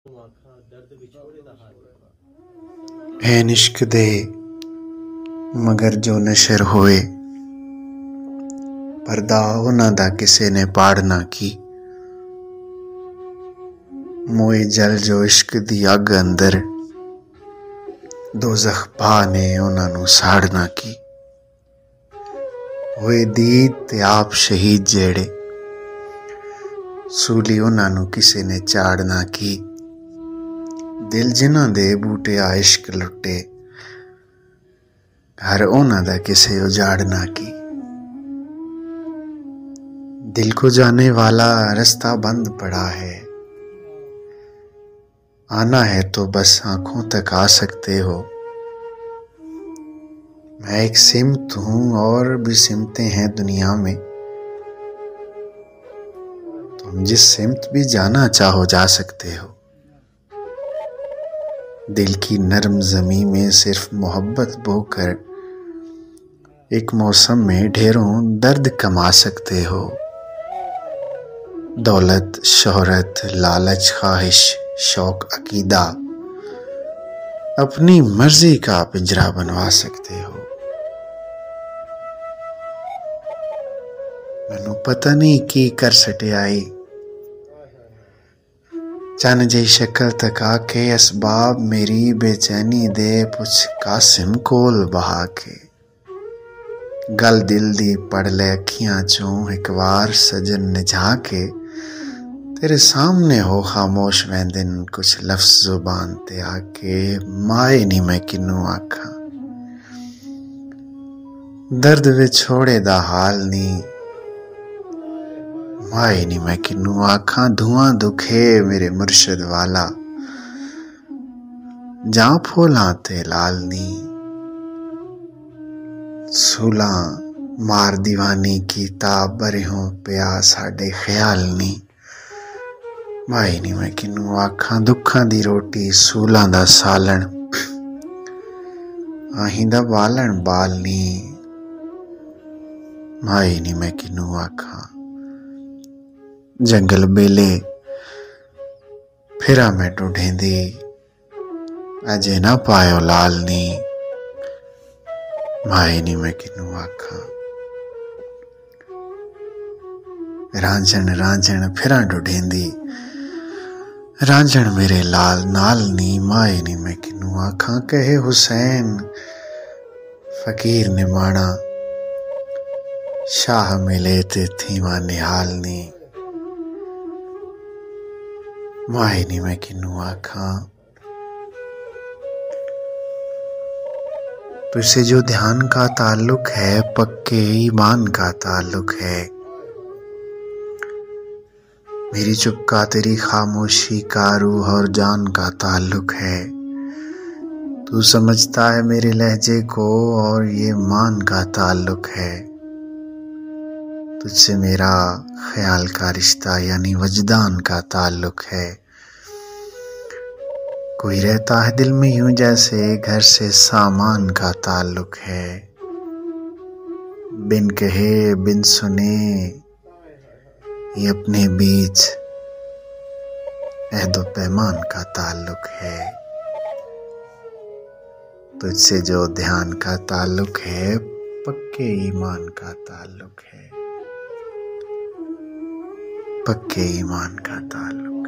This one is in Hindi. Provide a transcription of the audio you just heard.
है निश्क दे मगर जो नशर होए, पर्दा उन्हां दा किसे ने पाड़ ना की। मोए जल जो इश्क दी अग अंदर, दोज़ख भा ने उन्हां नू साड़ ना की। होए दीद ते आप शहीद जेड़े, सूली उन्हां नू किसे ने चाड़ ना की। दिल जिन्हां दे बूटे आ इश्क लुटे, घर उन्हां दा किसे उजाड़ ना की। दिल को जाने वाला रास्ता बंद पड़ा है, आना है तो बस आंखों तक आ सकते हो। मैं एक सिमत हूँ और भी सिमतें हैं दुनिया में, तुम जिस सिमत भी जाना चाहो जा सकते हो। दिल की नरम ज़मीं में सिर्फ मोहब्बत बोकर एक मौसम में ढेरों दर्द कमा सकते हो। दौलत, शोहरत, लालच, ख्वाहिश, शौक, अकीदा, अपनी मर्जी का पिंजरा बनवा सकते हो। मैनू पता नहीं की कर सटियाई, चन जी शक्ल तका के असबाब मेरी बेचैनी दे पुछ कासिम कोल बहा के। गल दिल दी पढ़ ले अखियां चों एक बार सजन ने झाके, तेरे सामने हो खामोश वैंदिन कुछ लफ्ज़ जुबान ते आके। माए नी मैं किनू आखा, दर्द विछोड़े दा हाल नी, माए नी मैं किनू आखा। धुआं दुखे मेरे मुर्शद वाला, जां फूलां ते लाल नी, सूलां मार दीवानी कीता बरिहों पिया साडे ख्याल नी। माए नी मैं किनू आखा, दुखां दी रोटी सूलां दा सालण, आहीं दा बालण बाल नी। माए नी मैं किनू आखा, जंगल बेले फिरा मैं ढूंढेंदी, अजे ना पायो लाल नी। माए नी मैं किनू आखा, रांझण रांझण फिरा ढूंढेंदी, रांझण मेरे लाल नाल नी। माए नी मैं किनू आखा, कहे हुसैन फकीर ने माना, शाह मिले ते थीवा निहाल नी। माए नी मैं किनू आखा, तुझसे जो ध्यान का ताल्लुक है पक्के ईमान का ताल्लुक है। मेरी चुप का तेरी खामोशी का रूह और जान का ताल्लुक है। तू समझता है मेरे लहजे को और ये मान का ताल्लुक है। तुझसे मेरा ख्याल का रिश्ता यानी वजदान का ताल्लुक है। कोई रहता है दिल में यूं जैसे घर से सामान का ताल्लुक है। बिन कहे बिन सुने ये अपने बीच अहदो पैमान का ताल्लुक है। तुझसे जो ध्यान का ताल्लुक है पक्के ईमान का ताल्लुक है, पक्के ईमान का ताल्लुक।